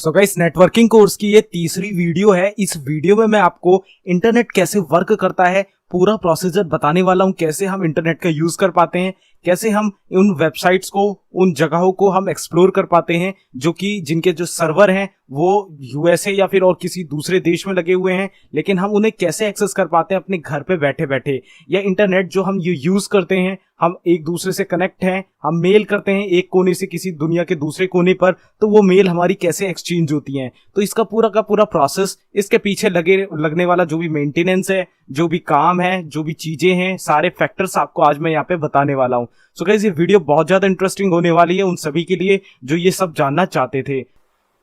So guys, networking course की ये तीसरी वीडियो है। इस वीडियो में मैं आपको इंटरनेट कैसे वर्क करता है पूरा प्रोसीजर बताने वाला हूं। कैसे हम इंटरनेट का यूज कर पाते हैं, कैसे हम उन वेबसाइट्स को, उन जगहों को हम एक्सप्लोर कर पाते हैं जो कि जिनके जो सर्वर हैं वो यूएसए या फिर और किसी दूसरे देश में लगे हुए हैं, लेकिन हम उन्हें कैसे एक्सेस कर पाते हैं अपने घर पे बैठे बैठे। या इंटरनेट जो हम यूज करते हैं, हम एक दूसरे से कनेक्ट हैं, हम मेल करते हैं एक कोने से किसी दुनिया के दूसरे कोने पर, तो वो मेल हमारी कैसे एक्सचेंज होती हैं। तो इसका पूरा का पूरा प्रोसेस, इसके पीछे लगने वाला जो भी मेंटेनेंस है, जो भी काम है, जो भी चीजें हैं, सारे फैक्टर्स आपको आज मैं यहाँ पे बताने वाला हूँ। सो गाइस, ये वीडियो बहुत ज्यादा इंटरेस्टिंग होने वाली है उन सभी के लिए जो ये सब जानना चाहते थे।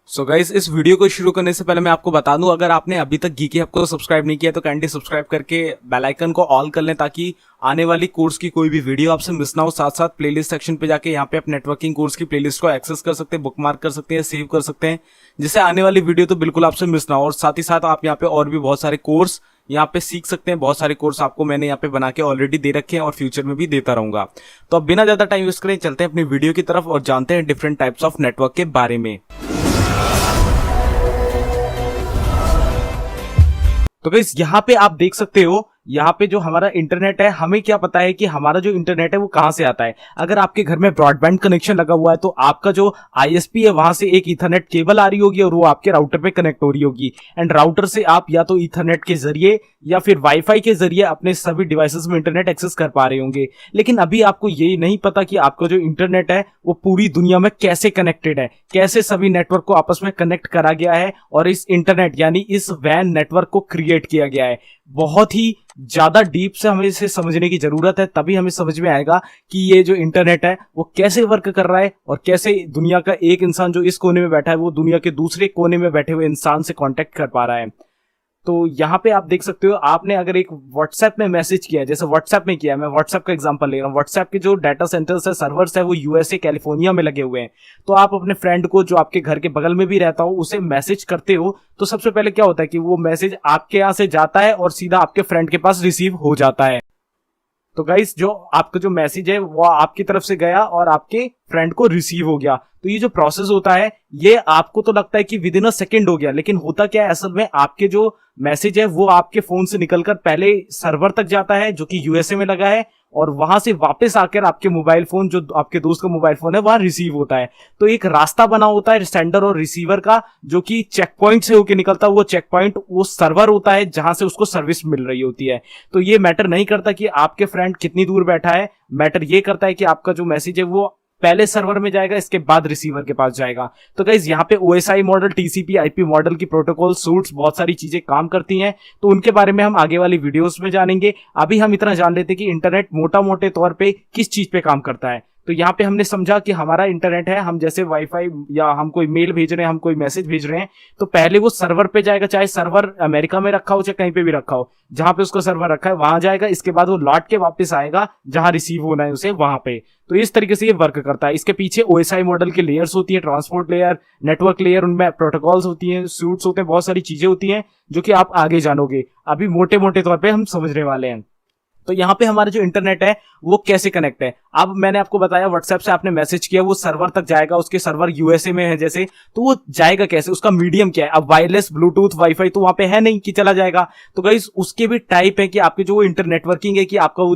सो गाइस, इस वीडियो को शुरू करने से पहले मैं आपको बता दूं, अगर आपने अभी तक गीकी हब को सब्सक्राइब नहीं किया तो काइंडली सब्सक्राइब करके बेल आइकन को ऑल कर लें ताकि आने वाली कोर्स की कोई भी वीडियो आपसे मिस ना हो। साथ साथ प्लेलिस्ट सेक्शन पे जाके यहाँ पे आप नेटवर्किंग कोर्स की प्लेलिस्ट को एक्सेस कर सकते हैं, बुकमार्क कर सकते हैं, सेव कर सकते हैं, जिससे आने वाली वीडियो तो बिल्कुल आपसे मिस ना हो। और साथ ही साथ आप यहाँ पे और भी बहुत सारे कोर्स यहाँ पे सीख सकते हैं। बहुत सारे कोर्स आपको मैंने यहाँ पे बना के ऑलरेडी दे रखे हैं और फ्यूचर में भी देता रहूंगा। तो अब बिना ज्यादा टाइम वेस्ट करें चलते हैं अपनी वीडियो की तरफ और जानते हैं डिफरेंट टाइप्स ऑफ नेटवर्क के बारे में। तो गाइस, यहाँ पे आप देख सकते हो, यहाँ पे जो हमारा इंटरनेट है, हमें क्या पता है कि हमारा जो इंटरनेट है वो कहां से आता है। अगर आपके घर में ब्रॉडबैंड कनेक्शन लगा हुआ है तो आपका जो आईएसपी है वहां से एक ईथरनेट केबल आ रही होगी और वो आपके राउटर पे कनेक्ट हो रही होगी। एंड राउटर से आप या तो ईथरनेट के जरिए या फिर वाईफाई के जरिए अपने सभी डिवाइसेस में इंटरनेट एक्सेस कर पा रहे होंगे। लेकिन अभी आपको ये नहीं पता कि आपका जो इंटरनेट है वो पूरी दुनिया में कैसे कनेक्टेड है, कैसे सभी नेटवर्क को आपस में कनेक्ट करा गया है और इस इंटरनेट यानी इस वैन नेटवर्क को क्रिएट किया गया है। बहुत ही ज्यादा डीप से हमें इसे समझने की जरूरत है, तभी हमें समझ में आएगा कि ये जो इंटरनेट है वो कैसे वर्क कर रहा है और कैसे दुनिया का एक इंसान जो इस कोने में बैठा है वो दुनिया के दूसरे कोने में बैठे हुए इंसान से कांटेक्ट कर पा रहा है। तो यहाँ पे आप देख सकते हो, आपने अगर एक व्हाट्सएप में मैसेज किया है, जैसे व्हाट्सएप में किया है, मैं व्हाट्सएप का एग्जांपल ले रहा हूँ। व्हाट्सएप के जो डाटा सेंटर्स है, सर्वर्स है, वो यूएसए कैलिफोर्निया में लगे हुए हैं। तो आप अपने फ्रेंड को जो आपके घर के बगल में भी रहता हो उसे मैसेज करते हो, तो सबसे पहले क्या होता है कि वो मैसेज आपके यहाँ से जाता है और सीधा आपके फ्रेंड के पास रिसीव हो जाता है। तो गाइस, जो आपका जो मैसेज है वो आपकी तरफ से गया और आपके फ्रेंड को रिसीव हो गया। तो ये जो प्रोसेस होता है ये आपको तो लगता है कि विद इन अ सेकेंड हो गया, लेकिन होता क्या है असल में, आपके जो मैसेज है वो आपके फोन से निकलकर पहले सर्वर तक जाता है जो कि यूएसए में लगा है और वहां से वापस आकर आपके मोबाइल फोन, जो आपके दोस्त का मोबाइल फोन है, वहां रिसीव होता है। तो एक रास्ता बना होता है सेंडर और रिसीवर का जो कि चेक पॉइंट से होकर निकलता है। वो चेक पॉइंट वो सर्वर होता है जहां से उसको सर्विस मिल रही होती है। तो ये मैटर नहीं करता कि आपके फ्रेंड कितनी दूर बैठा है, मैटर ये करता है कि आपका जो मैसेज है वो पहले सर्वर में जाएगा, इसके बाद रिसीवर के पास जाएगा। तो गाइस, यहाँ पे OSI model, TCP IP model की प्रोटोकॉल सूट्स बहुत सारी चीजें काम करती हैं, तो उनके बारे में हम आगे वाली वीडियोस में जानेंगे। अभी हम इतना जान लेते हैं कि इंटरनेट मोटा मोटे तौर पे किस चीज पे काम करता है। तो यहाँ पे हमने समझा कि हमारा इंटरनेट है, हम जैसे वाईफाई या हम कोई मेल भेज रहे हैं, हम कोई मैसेज भेज रहे हैं, तो पहले वो सर्वर पे जाएगा, चाहे सर्वर अमेरिका में रखा हो चाहे कहीं पे भी रखा हो, जहां पे उसका सर्वर रखा है वहां जाएगा। इसके बाद वो लौट के वापस आएगा जहां रिसीव होना है उसे, वहां पे। तो इस तरीके से ये वर्क करता है। इसके पीछे ओएसआई मॉडल के लेयर्स होती है, ट्रांसपोर्ट लेयर, नेटवर्क लेयर, उनमें प्रोटोकॉल्स होती हैं, सूट्स होते हैं, बहुत सारी चीजें होती हैं जो कि आप आगे जानोगे। अभी मोटे मोटे तौर पर हम समझने वाले हैं। तो यहाँ पे हमारा जो इंटरनेट है वो कैसे कनेक्ट है। अब मैंने आपको बताया व्हाट्सएप से आपने मैसेज किया, वो सर्वर तक जाएगा, उसके सर्वर यूएसए में है जैसे, तो वो जाएगा कैसे, उसका मीडियम क्या है। अब वायरलेस, ब्लूटूथ, वाईफाई तो वहां पे है नहीं कि चला जाएगा। तो गाइस, उसके भी टाइप है कि आपके जो इंटरनेटवर्किंग है कि आपका वो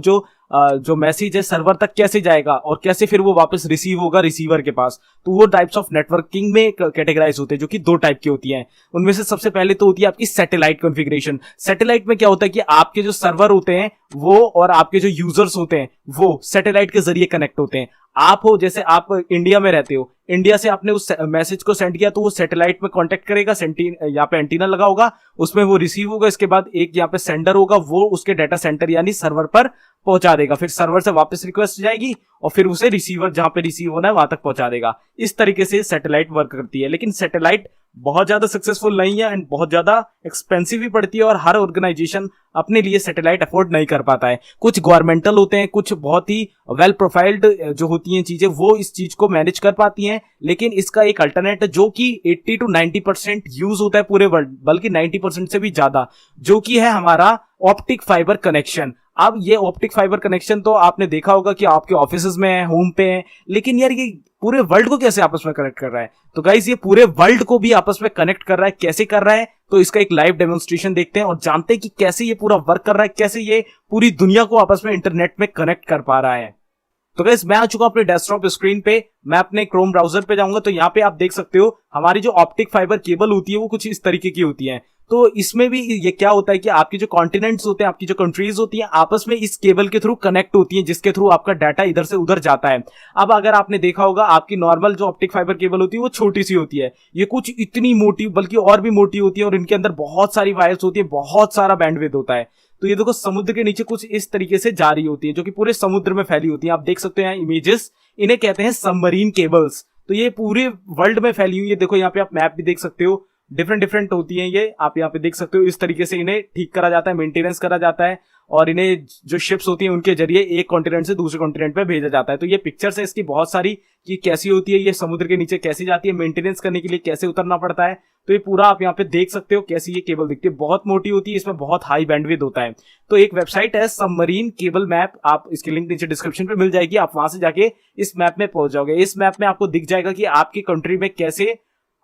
जो मैसेज है सर्वर तक कैसे जाएगा और कैसे फिर वो वापस रिसीव होगा रिसीवर के पास। तो वो टाइप्स ऑफ नेटवर्किंग में कैटेगराइज होते हैं जो कि दो टाइप की होती हैं। उनमें से सबसे पहले तो होती है आपकी सैटेलाइट कॉन्फ़िगरेशन। सैटेलाइट में क्या होता है कि आपके जो सर्वर होते हैं वो और आपके जो यूजर्स होते हैं वो सैटेलाइट के जरिए कनेक्ट होते हैं। आप हो, जैसे आप इंडिया में रहते हो, इंडिया से आपने उस मैसेज को सेंड किया तो वो सैटेलाइट में कांटेक्ट करेगा, यहाँ पे एंटीना लगा होगा, उसमें वो रिसीव होगा। इसके बाद एक यहाँ पे सेंडर होगा, वो उसके डाटा सेंटर यानी सर्वर पर पहुंचा देगा, फिर सर्वर से वापस रिक्वेस्ट जाएगी और फिर उसे रिसीवर जहां पे रिसीव होना है वहां तक पहुंचा देगा। इस तरीके से सैटेलाइट वर्क करती है। लेकिन सैटेलाइट बहुत ज्यादा सक्सेसफुल नहीं है एंड बहुत ज्यादा एक्सपेंसिव भी पड़ती है और हर ऑर्गेनाइजेशन अपने लिए सैटेलाइट अफोर्ड नहीं कर पाता है। कुछ गवर्नमेंटल होते हैं, कुछ बहुत ही वेल प्रोफाइल्ड जो होती हैं चीजें, वो इस चीज को मैनेज कर पाती हैं। लेकिन इसका एक अल्टरनेट है जो कि 80 to 90% यूज होता है पूरे वर्ल्ड, बल्कि 90% से भी ज्यादा, जो कि है हमारा ऑप्टिक फाइबर कनेक्शन। अब ये ऑप्टिक फाइबर कनेक्शन तो आपने देखा होगा कि आपके ऑफिसेज में है, होम पे है, लेकिन यार ये पूरे वर्ल्ड को कैसे आपस में कनेक्ट कर रहा है? तो गाइस ये पूरे वर्ल्ड को भी आपस में कनेक्ट कर रहा है। कैसे कर रहा है? तो इसका एक लाइव डेमोन्स्ट्रेशन देखते हैं और जानते हैं कि कैसे ये पूरा वर्क कर रहा है, कैसे ये पूरी दुनिया को आपस में इंटरनेट में कनेक्ट कर पा रहा है। तो गाइस मैं आ चुका हूं अपने डेस्कटॉप स्क्रीन पे। मैं अपने क्रोम ब्राउजर पे जाऊंगा तो यहाँ पे आप देख सकते हो हमारी जो ऑप्टिक फाइबर केबल होती है वो कुछ इस तरीके की होती है। तो इसमें भी ये क्या होता है कि आपकी जो कॉन्टिनेंट्स होते हैं, आपकी जो कंट्रीज होती हैं, आपस में इस केबल के थ्रू कनेक्ट होती हैं, जिसके थ्रू आपका डाटा इधर से उधर जाता है। अब अगर आपने देखा होगा आपकी नॉर्मल जो ऑप्टिक फाइबर केबल होती है वो छोटी सी होती है, ये कुछ इतनी मोटी बल्कि और भी मोटी होती है और इनके अंदर बहुत सारी वायर्स होती है, बहुत सारा बैंडविड्थ होता है। तो ये देखो समुद्र के नीचे कुछ इस तरीके से जा रही होती है जो कि पूरे समुद्र में फैली होती है। आप देख सकते हैं इमेजेस, इन्हें कहते हैं सबमरीन केबल्स। तो ये पूरे वर्ल्ड में फैली हुई है। देखो यहाँ पे आप मैप भी देख सकते हो, डिफरेंट होती हैं ये, आप यहाँ पे देख सकते हो। इस तरीके से इन्हें ठीक करा जाता है, मेंटेनेंस करा जाता है और इन्हें जो शिप्स होती हैं उनके जरिए एक कॉन्टिनेंट से दूसरे कॉन्टिनेंट पे भेजा जाता है। तो ये पिक्चर्स है इसकी बहुत सारी कि कैसी होती है, ये समुद्र के नीचे कैसी जाती है, मेंटेनेंस करने के लिए कैसे उतरना पड़ता है। तो ये पूरा आप यहाँ पे देख सकते हो कैसी ये केबल दिखती है, बहुत मोटी होती है, इसमें बहुत हाई बैंडविड्थ होता है। तो एक वेबसाइट है सबमरीन केबल मैप, आप इसकी लिंक नीचे डिस्क्रिप्शन पे मिल जाएगी, आप वहां से जाके इस मैप में पहुंच जाओगे। इस मैप में आपको दिख जाएगा कि आपकी कंट्री में कैसे,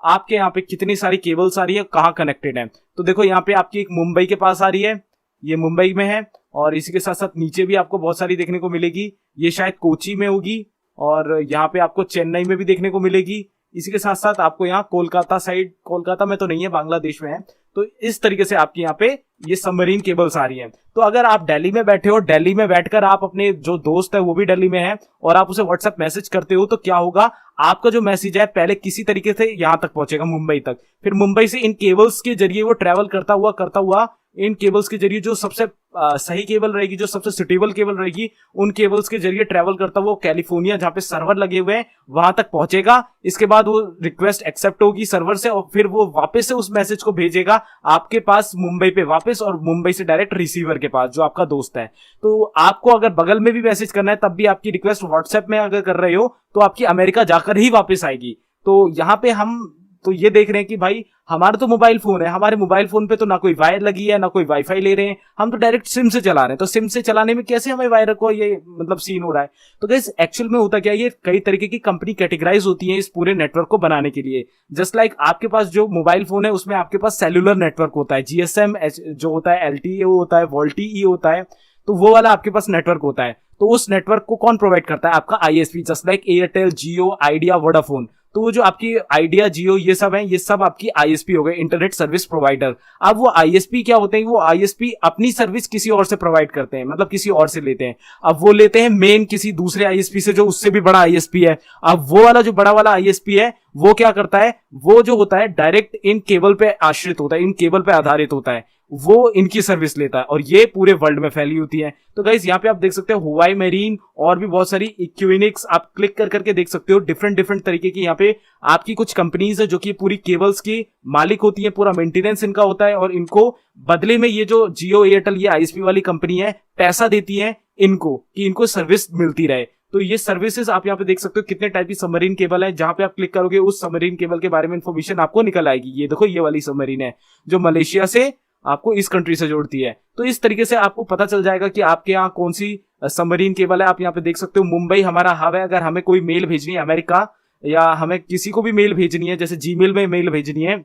आपके यहाँ पे कितनी सारी केबल्स आ रही है, कहाँ कनेक्टेड है। तो देखो यहाँ पे आपकी एक मुंबई के पास आ रही है, ये मुंबई में है, और इसी के साथ साथ नीचे भी आपको बहुत सारी देखने को मिलेगी, ये शायद कोची में होगी, और यहाँ पे आपको चेन्नई में भी देखने को मिलेगी। इसी के साथ साथ आपको यहाँ कोलकाता साइड, कोलकाता में तो नहीं है, बांग्लादेश में है। तो इस तरीके से आपके यहाँ पे ये सबमरीन केबल्स आ रही हैं। तो अगर आप दिल्ली में बैठे हो, दिल्ली में बैठकर आप अपने जो दोस्त है वो भी दिल्ली में है और आप उसे व्हाट्सएप मैसेज करते हो, तो क्या होगा, आपका जो मैसेज है पहले किसी तरीके से यहाँ तक पहुंचेगा, मुंबई तक, फिर मुंबई से इन केबल्स के जरिए वो ट्रेवल करता हुआ इन केबल्स के जरिए जो सबसे सही केबल रहेगी, जो सबसे सुटेबल केबल रहेगी, उन केबल्स के जरिए ट्रेवल करता हुआ कैलिफोर्निया जहां पे सर्वर लगे हुए हैं वहां तक पहुंचेगा। इसके बाद वो रिक्वेस्ट एक्सेप्ट होगी सर्वर से और फिर वो वापस से उस मैसेज को भेजेगा आपके पास मुंबई पे वापस, और मुंबई से डायरेक्ट रिसीवर के पास जो आपका दोस्त है। तो आपको अगर बगल में भी मैसेज करना है तब भी आपकी रिक्वेस्ट व्हाट्सएप में अगर कर रहे हो तो आपकी अमेरिका जाकर ही वापस आएगी। तो यहाँ पे हम तो ये देख रहे हैं कि भाई हमारा तो मोबाइल फोन है, हमारे मोबाइल फोन पे तो ना कोई वायर लगी है, ना कोई वाईफाई ले रहे हैं, हम तो डायरेक्ट सिम से चला रहे हैं। तो सिम से चलाने में कैसे हमें वायर को ये मतलब सीन हो रहा है? तो गाइस एक्चुअल में होता क्या है, ये कई तरीके की कंपनी कैटेगराइज होती है इस पूरे नेटवर्क को बनाने के लिए। जस्ट लाइक आपके पास जो मोबाइल फोन है उसमें आपके पास सेल्यूलर नेटवर्क होता है, जीएसएम जो होता है, एलटीई होता है, वोल्टीई होता है, तो वो वाला आपके पास नेटवर्क होता है। तो उस नेटवर्क को कौन प्रोवाइड करता है? आपका आईएसपी, जस्ट लाइक एयरटेल, जियो, आइडिया, वोडाफोन। तो वो जो आपकी आइडिया, जियो, ये सब है, ये सब आपकी आईएसपी हो गए, इंटरनेट सर्विस प्रोवाइडर। अब वो आईएसपी क्या होते हैं, वो आईएसपी अपनी सर्विस किसी और से प्रोवाइड करते हैं, मतलब किसी और से लेते हैं। अब वो लेते हैं मेन किसी दूसरे आईएसपी से जो उससे भी बड़ा आईएसपी है। अब वो वाला जो बड़ा वाला आईएसपी है वो क्या करता है, वो जो होता है डायरेक्ट इन केबल पे आश्रित होता है, इन केबल पे आधारित होता है, वो इनकी सर्विस लेता है और ये पूरे वर्ल्ड में फैली होती है। तो गाइस यहाँ पे आप देख सकते हो हुआई मेरीन और भी बहुत सारी, इक्विनिक्स, आप क्लिक कर करके देख सकते हो डिफरेंट तरीके की यहाँ पे आपकी कुछ कंपनीज है जो कि पूरी केबल्स की मालिक होती है, पूरा मेंटेनेंस इनका होता है और इनको बदले में ये जो जियो, एयरटेल, ये आईएसपी वाली कंपनी है पैसा देती है इनको कि इनको सर्विस मिलती रहे। तो ये सर्विसेज आप यहाँ पे देख सकते हो कितने टाइप की सबमरीन केबल है। जहां पे आप क्लिक करोगे उस सबमरीन केबल के बारे में इंफॉर्मेशन आपको निकल आएगी। ये देखो ये वाली सबमरीन है जो मलेशिया से आपको इस कंट्री से जोड़ती है। तो इस तरीके से आपको पता चल जाएगा कि आपके यहाँ कौन सी सबमरीन केबल है। आप यहाँ पे देख सकते हो मुंबई हमारा हब है। अगर हमें कोई मेल भेजनी है अमेरिका, या हमें किसी को भी मेल भेजनी है, जैसे जीमेल में मेल भेजनी है,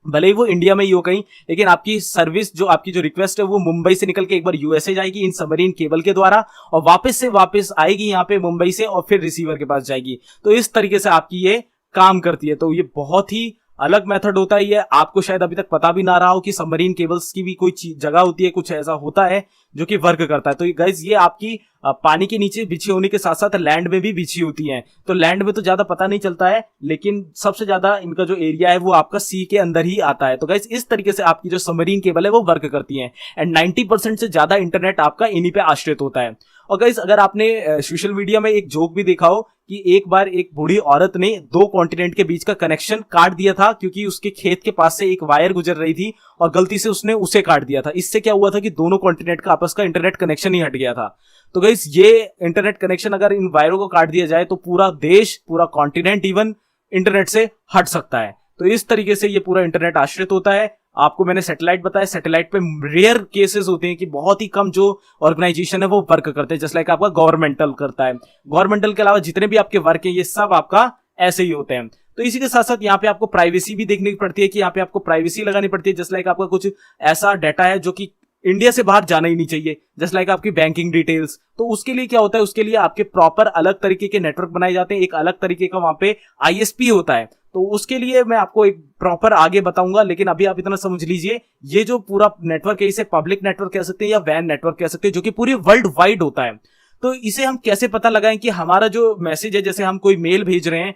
भले ही वो इंडिया में ही हो कहीं, लेकिन आपकी सर्विस जो आपकी जो रिक्वेस्ट है वो मुंबई से निकल के एक बार यूएसए जाएगी इन सबमरीन केबल के द्वारा और वापस से वापस आएगी यहाँ पे मुंबई से और फिर रिसीवर के पास जाएगी। तो इस तरीके से आपकी ये काम करती है। तो ये बहुत ही अलग मेथड होता है। ये आपको शायद अभी तक पता भी ना रहा हो कि सबमरीन केबल्स की भी कोई जगह होती है, कुछ ऐसा होता है जो कि वर्क करता है। तो ये गाइस ये आपकी पानी के नीचे बिछी होने के साथ साथ लैंड में भी बिछी होती हैं। तो लैंड में तो ज्यादा पता नहीं चलता है, लेकिन सबसे ज्यादा इनका जो एरिया है वो आपका सी के अंदर ही आता है। तो गाइस इस तरीके से आपकी जो सबमरीन केबल है वो वर्क करती है एंड 90% से ज्यादा इंटरनेट आपका इन्हीं पे आश्रित होता है। और गाइस अगर आपने सोशल मीडिया में एक जोक भी देखा हो कि एक बार एक बूढ़ी औरत ने 2 कॉन्टिनेंट के बीच का कनेक्शन काट दिया था क्योंकि उसके खेत के पास से एक वायर गुजर रही थी और गलती से उसने उसे काट दिया था। इससे क्या हुआ था कि दोनों कॉन्टिनेंट का आपस का इंटरनेट कनेक्शन ही हट गया था। तो गाइस ये इंटरनेट कनेक्शन अगर इन वायरों को काट दिया जाए तो पूरा देश, पूरा कॉन्टिनेंट इवन इंटरनेट से हट सकता है। तो इस तरीके से ये पूरा इंटरनेट आश्रित होता है। आपको मैंने सैटेलाइट बताया, सैटेलाइट पे रेयर केसेस होते हैं कि बहुत ही कम जो ऑर्गेनाइजेशन है वो वर्क करते हैं, जस्ट लाइक आपका गवर्नमेंटल करता है। गवर्नमेंटल के अलावा जितने भी आपके वर्क है ये सब आपका ऐसे ही होते हैं। तो इसी के साथ साथ यहाँ पे आपको प्राइवेसी भी देखनी पड़ती है कि यहाँ पे आपको प्राइवेसी लगानी पड़ती है, जस्ट लाइक आपका कुछ ऐसा डाटा है जो कि इंडिया से बाहर जाना ही नहीं चाहिए, जस्ट लाइक आपकी बैंकिंग डिटेल्स। तो उसके लिए क्या होता है, उसके लिए आपके प्रॉपर अलग तरीके के नेटवर्क बनाए जाते हैं, एक अलग तरीके का वहां पे आईएसपी होता है। तो उसके लिए मैं आपको एक प्रॉपर आगे बताऊंगा, लेकिन अभी आप इतना समझ लीजिए ये जो पूरा नेटवर्क है इसे पब्लिक नेटवर्क कह सकते हैं या वैन नेटवर्क कह सकते हैं, जो कि पूरी वर्ल्ड वाइड होता है। तो इसे हम कैसे पता लगाएं कि हमारा जो मैसेज है, जैसे हम कोई मेल भेज रहे हैं,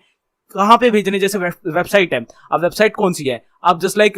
कहां पे भेजने, जैसे वेबसाइट है, अब वेबसाइट कौन सी है, आप जस्ट लाइक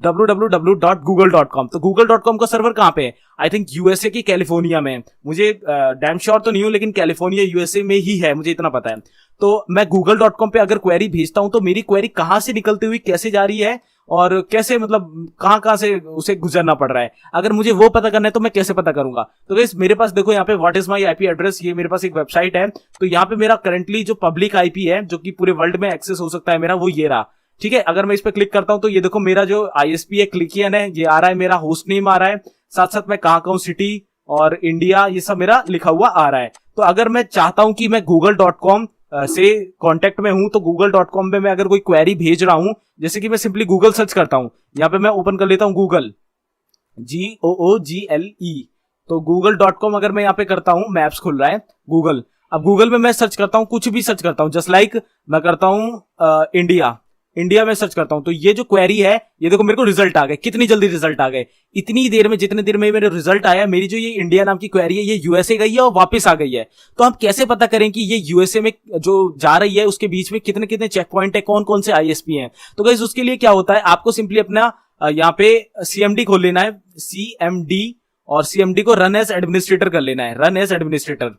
www.google.com, तो google.com का सर्वर कहां पे है, आई थिंक यूएसए की कैलिफोर्निया में, मुझे डैम श्योर तो नहीं हूं लेकिन कैलिफोर्निया यूएसए में ही है, मुझे इतना पता है। तो मैं google.com पे अगर क्वेरी भेजता हूं तो मेरी क्वेरी कहां से निकलती हुई कैसे जा रही है और कैसे, मतलब कहां से उसे गुजरना पड़ रहा है, अगर मुझे वो पता करना है तो मैं कैसे पता करूंगा। तो गाइस मेरे पास देखो यहाँ पे what is my IP address, ये मेरे पास एक वेबसाइट है। तो यहाँ पे मेरा करंटली जो पब्लिक आईपी है जो कि पूरे वर्ल्ड में एक्सेस हो सकता है मेरा, वो ये रहा। ठीक है, अगर मैं इस पे क्लिक करता हूं तो ये देखो मेरा जो आईएसपी है क्लिकियन है, ये आ रहा है, मेरा होस्ट नेम आ रहा है, साथ साथ मैं कहां हूं, सिटी और इंडिया, ये सब मेरा लिखा हुआ आ रहा है। तो अगर मैं चाहता हूं कि मैं google.com से कांटेक्ट में हूं तो google.com पे मैं अगर कोई क्वेरी भेज रहा हूं, जैसे कि मैं सिंपली गूगल सर्च करता हूं, यहां पे मैं ओपन कर लेता हूं गूगल, GOOGLE, तो google.com अगर मैं यहां पे करता हूं, मैप्स खुल रहा है गूगल, अब गूगल में मैं सर्च करता हूं, कुछ भी सर्च करता हूं, जस्ट लाइक मैं करता हूं इंडिया में सर्च करता हूं, तो ये जो क्वेरी है ये देखो मेरे को रिजल्ट आ गए, कितनी जल्दी रिजल्ट आ गए, इतनी देर में, जितने देर में मेरे रिजल्ट आया, मेरी जो ये इंडिया नाम की क्वेरी है ये यूएसए गई है और वापस आ गई है। तो हम कैसे पता करें कि ये यूएसए में जो जा रही है उसके बीच में कितने कितने चेक पॉइंट है, कौन कौन से आईएसपी हैं। तो गाइस उसके लिए क्या होता है, आपको सिंपली अपना यहाँ पे सीएमडी खोल लेना है, सीएमडी, और सीएमडी को रन एज एडमिनिस्ट्रेटर कर लेना है, रन एज एडमिनिस्ट्रेटर।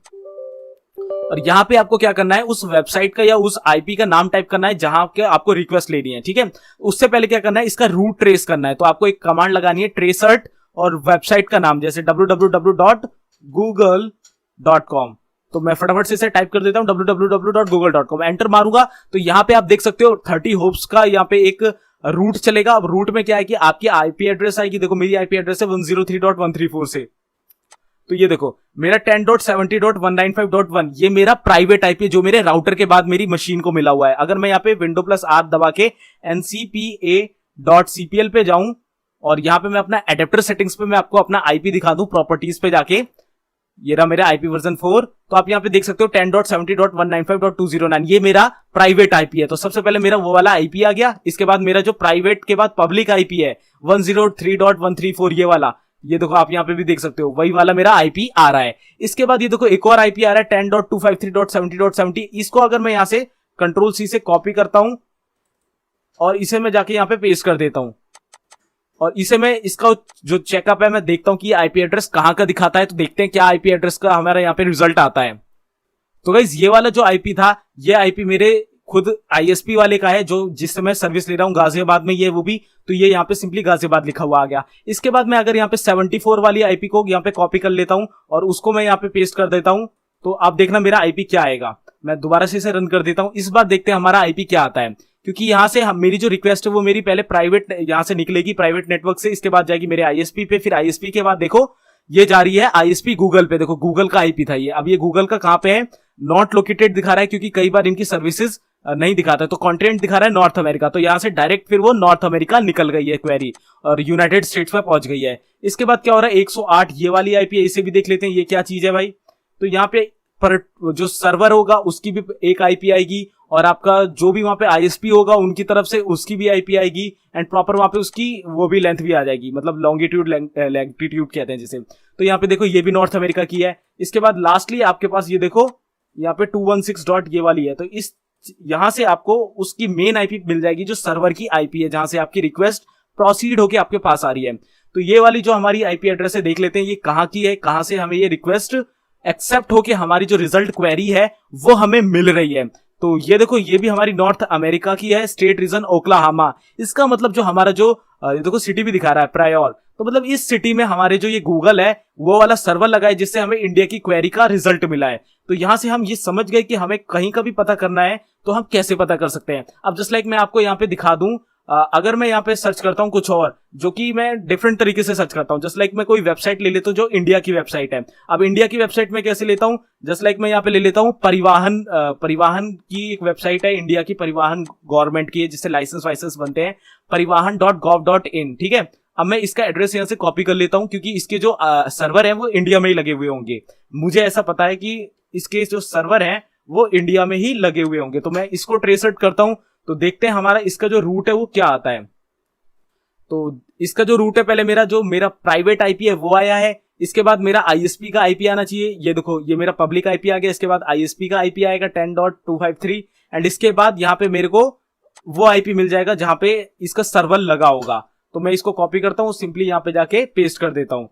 और यहाँ पे आपको क्या करना है, उस वेबसाइट का या उस आईपी का नाम टाइप करना है जहां के आपको रिक्वेस्ट लेनी है। ठीक है, उससे पहले क्या करना है, इसका रूट ट्रेस करना है। तो आपको एक कमांड लगानी है, ट्रेसर्ट और वेबसाइट का नाम, जैसे www.google.com, तो मैं फटाफट से इसे टाइप कर देता हूं www.google.com, एंटर मारूंगा तो यहाँ पे आप देख सकते हो 30 होप्स का यहाँ पे एक रूट चलेगा। अब रूट में क्या है कि आपकी आईपी एड्रेस आएगी, देखो मेरी आईपी एड्रेस है 103.134 से, तो ये देखो मेरा 10.70.195.1 ये मेरा प्राइवेट आईपी जो मेरे राउटर के बाद मेरी मशीन को मिला हुआ है। अगर मैं यहाँ पे Windows+R दबा के ncpa.cpl पे जाऊं और यहाँ पे मैं अपना एडेप्टर सेटिंग्स पे मैं आपको अपना आईपी दिखा दूं, प्रॉपर्टीज पे जाके, ये रहा मेरा आईपी वर्जन 4, तो आप यहाँ पे देख सकते हो 10.70.195.209 ये मेरा प्राइवेट आईपी है। तो सबसे पहले मेरा वो वाला आईपी आ गया, इसके बाद मेरा जो प्राइवेट के बाद पब्लिक आईपी है 103.134 ये वाला, ये देखो आप यहाँ पे भी देख सकते हो वही वाला मेरा आईपी आ रहा है। इसके बाद ये देखो एक और आईपी आ रहा है 10.253.70.70, इसको अगर मैं यहाँ से कंट्रोल सी से कॉपी करता हूं और इसे मैं जाके यहाँ पे पेस्ट कर देता हूं और इसे मैं इसका जो चेकअप है मैं देखता हूं कि आईपी एड्रेस कहां का दिखाता है, तो देखते हैं क्या आईपी एड्रेस का हमारा यहाँ पे रिजल्ट आता है। तो गाइस ये वाला जो आईपी था ये आईपी मेरे खुद आईएसपी वाले का है, जो जिससे मैं सर्विस ले रहा हूं गाजियाबाद में, ये वो भी, तो ये यहाँ पे सिंपली गाजियाबाद लिखा हुआ आ गया। इसके बाद मैं अगर यहाँ पे 74 वाली आईपी को यहाँ पे कॉपी कर लेता हूं और उसको मैं यहाँ पे पेस्ट कर देता हूं, तो आप देखना मेरा आईपी क्या आएगा। मैं दोबारा से इसे रन कर देता हूं, इस बार देखते हैं हमारा आईपी क्या आता है, क्योंकि यहाँ से मेरी जो रिक्वेस्ट है वो मेरी पहले प्राइवेट यहाँ से निकलेगी प्राइवेट नेटवर्क से, इसके बाद जाएगी मेरे आईएसपी पे, फिर आईएसपी के बाद देखो ये जा रही है आईएसपी गूगल पे, देखो गूगल का आईपी था ये, अब ये गूगल का कहां पे है, नॉट लोकेटेड दिखा रहा है क्योंकि कई बार इनकी सर्विसेज नहीं दिखाता है, तो कॉन्टिनेंट दिखा रहा है नॉर्थ अमेरिका, तो यहाँ से डायरेक्ट फिर वो नॉर्थ अमेरिका निकल गई है क्वेरी और यूनाइटेड स्टेट्स में पहुंच गई है। इसके बाद क्या हो रहा है 108 ये वाली आईपी है, इसे भी देख लेते हैं ये क्या चीज है भाई। तो यहाँ पे पर जो सर्वर होगा उसकी भी एक आईपी आएगी और आपका जो भी वहां पे आईएसपी होगा उनकी तरफ से उसकी भी आईपी आएगी एंड प्रॉपर वहां पे उसकी वो भी लेंथ भी आ जाएगी, मतलब लॉन्गिट्यूड लैंगिट्यूड कहते हैं जिसे। तो यहाँ पे देखो ये भी नॉर्थ अमेरिका की है। इसके बाद लास्टली आपके पास ये देखो यहाँ पे 216 डॉट ये वाली है, तो इस यहां से आपको उसकी मेन आईपी मिल जाएगी जो सर्वर की आईपी है, जहां से आपकी रिक्वेस्ट प्रोसीड होके आपके पास आ रही है। तो ये वाली जो हमारी आईपी एड्रेस है देख लेते हैं ये कहां की है, कहां से हमें ये रिक्वेस्ट एक्सेप्ट होके हमारी जो रिजल्ट क्वेरी है वो हमें मिल रही है। तो ये देखो ये भी हमारी नॉर्थ अमेरिका की है, स्टेट रीजन ओक्लाहोमा। इसका मतलब जो हमारा जो देखो सिटी भी दिखा रहा है प्रायोर, तो मतलब इस सिटी में हमारे जो ये गूगल है वो वाला सर्वर लगा है जिससे हमें इंडिया की क्वेरी का रिजल्ट मिला है। तो यहां से हम ये समझ गए कि हमें कहीं का भी पता करना है तो हम कैसे पता कर सकते हैं। अब जस्ट लाइक मैं आपको यहाँ पे दिखा दूं अगर मैं यहाँ पे सर्च करता हूँ कुछ और, जो कि मैं डिफरेंट तरीके से सर्च करता हूँ, जस्ट लाइक मैं कोई वेबसाइट ले लेता हूँ जो इंडिया की वेबसाइट है। अब इंडिया की वेबसाइट में कैसे लेता हूँ, जस्ट लाइक मैं यहाँ पे ले लेता हूँ परिवहन की एक वेबसाइट है इंडिया की, परिवहन गवर्नमेंट की है जिससे लाइसेंस वाइसेंस बनते हैं, परिवहन.gov.in, ठीक है। अब मैं इसका एड्रेस यहाँ से कॉपी कर लेता हूँ क्योंकि इसके जो सर्वर है वो इंडिया में ही लगे हुए होंगे। मुझे ऐसा पता है कि इसके जो सर्वर है वो इंडिया में ही लगे हुए होंगे। तो मैं इसको ट्रेस आउट करता हूं, तो देखते हैं हमारा इसका जो रूट है वो क्या आता है। तो इसका जो रूट है, पहले मेरा प्राइवेट आईपी है वो आया है, इसके बाद मेरा आईएसपी का आईपी आना चाहिए। ये देखो, ये मेरा पब्लिक आईपी आ गया, इसके बाद आईएसपी का आईपी आएगा 10.253, एंड इसके बाद यहाँ पे मेरे को वो आईपी मिल जाएगा जहां पे इसका सर्वर लगा होगा। तो मैं इसको कॉपी करता हूं, सिंपली यहाँ पे जाके पेस्ट कर देता हूं,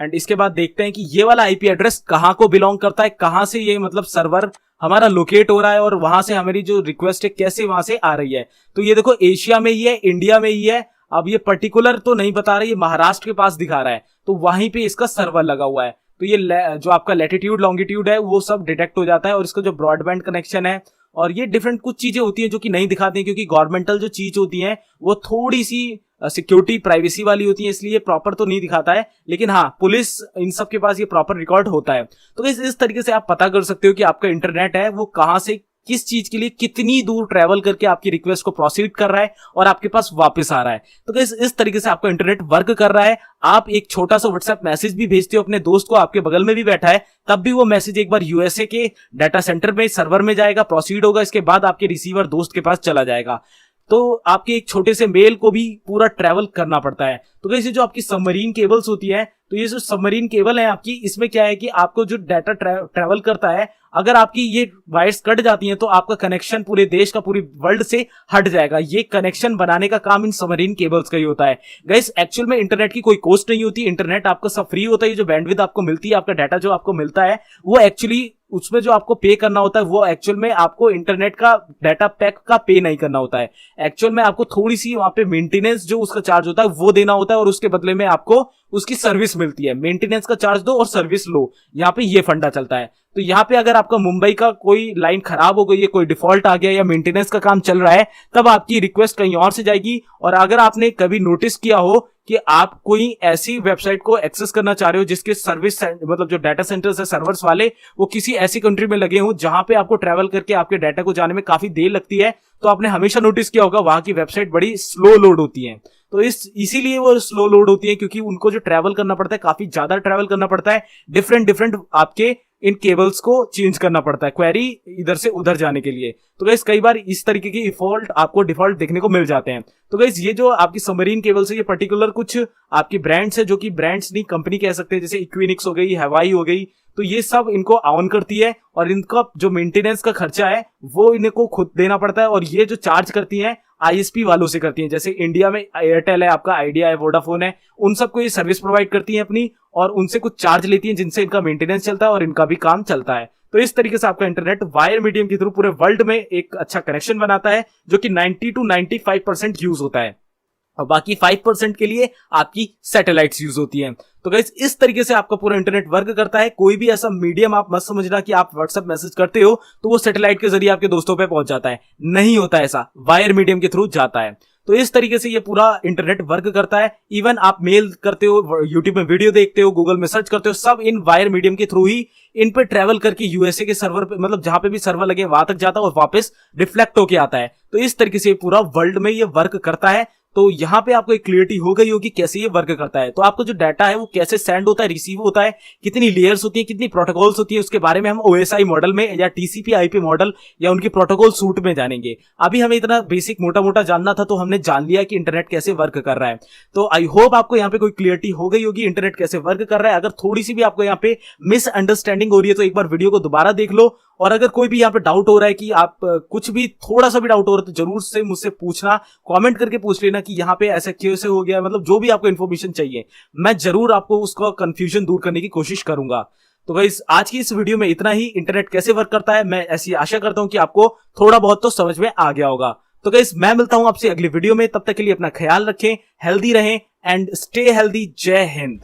एंड इसके बाद देखते हैं कि ये वाला आईपी एड्रेस कहां को बिलोंग करता है, कहां से ये मतलब सर्वर हमारा लोकेट हो रहा है और वहां से हमारी जो रिक्वेस्ट है कैसे वहां से आ रही है। तो ये देखो, एशिया में ही है, इंडिया में ही है। अब ये पर्टिकुलर तो नहीं बता रहा है, ये महाराष्ट्र के पास दिखा रहा है, तो वहीं पे इसका सर्वर लगा हुआ है। तो ये जो आपका लैटिट्यूड लॉन्गिट्यूड है वो सब डिटेक्ट हो जाता है, और इसका जो ब्रॉडबैंड कनेक्शन है, और ये डिफरेंट कुछ चीजें होती हैं जो कि नहीं दिखाते हैं, क्योंकि गवर्नमेंटल जो चीज होती है वो थोड़ी सी सिक्योरिटी प्राइवेसी वाली होती है, इसलिए प्रॉपर तो नहीं दिखाता है। लेकिन हाँ, पुलिस इन सब के पास ये प्रॉपर रिकॉर्ड होता है। तो इस तरीके से आप पता कर सकते हो कि आपका इंटरनेट है वो कहां से किस चीज के लिए कितनी दूर ट्रेवल करके आपकी रिक्वेस्ट को प्रोसीड कर रहा है और आपके पास वापस आ रहा है। तो इस तरीके से आपका इंटरनेट वर्क कर रहा है। आप एक छोटा सा व्हाट्सएप मैसेज भी भेजते हो अपने दोस्त को, आपके बगल में भी बैठा है, तब भी वो मैसेज एक बार यूएसए के डाटा सेंटर में सर्वर में जाएगा, प्रोसीड होगा, इसके बाद आपके रिसीवर दोस्त के पास चला जाएगा। तो आपके एक छोटे से मेल को भी पूरा ट्रैवल करना पड़ता है। तो कैसे जो आपकी सबमरीन केबल्स होती है, तो ये जो सबमरीन केबल है आपकी, इसमें क्या है कि आपको जो डाटा ट्रैवल करता है, अगर आपकी ये वायर्स कट जाती हैं तो आपका कनेक्शन पूरे देश का, पूरी वर्ल्ड से हट जाएगा। ये कनेक्शन बनाने का काम इन सबमरीन केबल्स का ही होता है। गाइस, एक्चुअल में इंटरनेट की कोई कॉस्ट नहीं होती, इंटरनेट आपका सब फ्री होता है। जो बैंडविड्थ आपको मिलती है, आपका डाटा जो आपको मिलता है, वो एक्चुअली उसमें जो आपको पे करना होता है वो एक्चुअल में आपको इंटरनेट का डाटा पैक का पे नहीं करना होता है। एक्चुअल में आपको थोड़ी सी वहां पे मेंटेनेंस जो उसका चार्ज होता है वो देना होता है, और उसके बदले में आपको उसकी सर्विस मिलती है। मेंटेनेंस का चार्ज दो और सर्विस लो, यहाँ पे ये फंडा चलता है। तो यहाँ पे अगर आपका मुंबई का कोई लाइन खराब हो गई है, कोई डिफॉल्ट आ गया या मेंटेनेंस का काम चल रहा है, तब आपकी रिक्वेस्ट कहीं और से जाएगी। और अगर आपने कभी नोटिस किया हो कि आप कोई ऐसी वेबसाइट को एक्सेस करना चाह रहे हो जिसके सर्विस मतलब जो डाटा सेंटर्स है सर्वर्स वाले, वो किसी ऐसी कंट्री में लगे हो जहां पे आपको ट्रैवल करके आपके डाटा को जाने में काफी देर लगती है, तो आपने हमेशा नोटिस किया होगा वहां की वेबसाइट बड़ी स्लो लोड होती है। तो इसीलिए वो स्लो लोड होती है, क्योंकि उनको जो ट्रैवल करना पड़ता है, काफी ज्यादा ट्रैवल करना पड़ता है, डिफरेंट आपके इन केबल्स को चेंज करना पड़ता है क्वेरी इधर से उधर जाने के लिए। तो गाइस, कई बार इस तरीके की डिफॉल्ट देखने को मिल जाते हैं। तो गाइस, ये जो आपकी सबमरीन केबल्स है, ये पर्टिकुलर कुछ आपकी ब्रांड्स है, जो कि ब्रांड्स नहीं कंपनी कह सकते हैं, जैसे इक्विनिक्स हो गई, हवाई हो गई, तो ये सब इनको ऑन करती है, और इनका जो मेंटेनेंस का खर्चा है वो इनको खुद देना पड़ता है। और ये जो चार्ज करती है आईएसपी वालों से करती हैं, जैसे इंडिया में एयरटेल है, आपका आइडिया है, वोडाफोन है, उन सबको ये सर्विस प्रोवाइड करती हैं अपनी, और उनसे कुछ चार्ज लेती हैं जिनसे इनका मेंटेनेंस चलता है और इनका भी काम चलता है। तो इस तरीके से आपका इंटरनेट वायर मीडियम के थ्रू पूरे वर्ल्ड में एक अच्छा कनेक्शन बनाता है, जो कि 90 to 95% यूज होता है, और बाकी 5% के लिए आपकी सैटेलाइट्स यूज होती हैं। तो गाइस, इस तरीके से आपका पूरा इंटरनेट वर्क करता है। कोई भी ऐसा मीडियम आप मत समझना कि आप व्हाट्सएप मैसेज करते हो तो वो सैटेलाइट के जरिए आपके दोस्तों पे पहुंच जाता है, नहीं होता ऐसा, वायर मीडियम के थ्रू जाता है। तो इस तरीके से ये पूरा इंटरनेट वर्क करता है। इवन आप मेल करते हो, यूट्यूब में वीडियो देखते हो, गूगल में सर्च करते हो, सब इन वायर मीडियम के थ्रू ही इन पे ट्रेवल करके यूएसए के सर्वर पे, मतलब जहां पे भी सर्वर लगे वहां तक जाता है और वापस रिफ्लेक्ट होके आता है। तो इस तरीके से पूरा वर्ल्ड में ये वर्क करता है। तो यहाँ पे आपको एक क्लियरिटी हो गई होगी कैसे ये वर्क करता है। तो आपको जो डाटा है वो कैसे सेंड होता है, रिसीव होता है, कितनी लेयर्स होती है, कितनी प्रोटोकॉल्स होती है, उसके बारे में हम ओएसआई मॉडल में या टीसीपी आईपी मॉडल या उनकी प्रोटोकॉल सूट में जानेंगे। अभी हमें इतना बेसिक मोटा मोटा जानना था, तो हमने जान लिया कि इंटरनेट कैसे वर्क कर रहा है। तो आई होप आपको यहाँ पे कोई क्लियरिटी हो गई होगी इंटरनेट कैसे वर्क कर रहा है। अगर थोड़ी सी भी आपको यहाँ पे मिसअंडरस्टैंडिंग हो रही है तो एक बार वीडियो को दोबारा देख लो, और अगर कोई भी यहाँ पे डाउट हो रहा है कि आप कुछ भी थोड़ा सा भी डाउट हो रहा है तो जरूर से मुझसे पूछना, कमेंट करके पूछ लेना कि यहाँ पे ऐसा कैसे हो गया। मतलब जो भी आपको इन्फॉर्मेशन चाहिए मैं जरूर आपको उसका कंफ्यूजन दूर करने की कोशिश करूंगा। तो गाइस, आज की इस वीडियो में इतना ही। इंटरनेट कैसे वर्क करता है, मैं ऐसी आशा करता हूं कि आपको थोड़ा बहुत तो समझ में आ गया होगा। तो गाइस, मैं मिलता हूं आपसे अगली वीडियो में, तब तक के लिए अपना ख्याल रखें, हेल्दी रहें एंड स्टे हेल्दी। जय हिंद।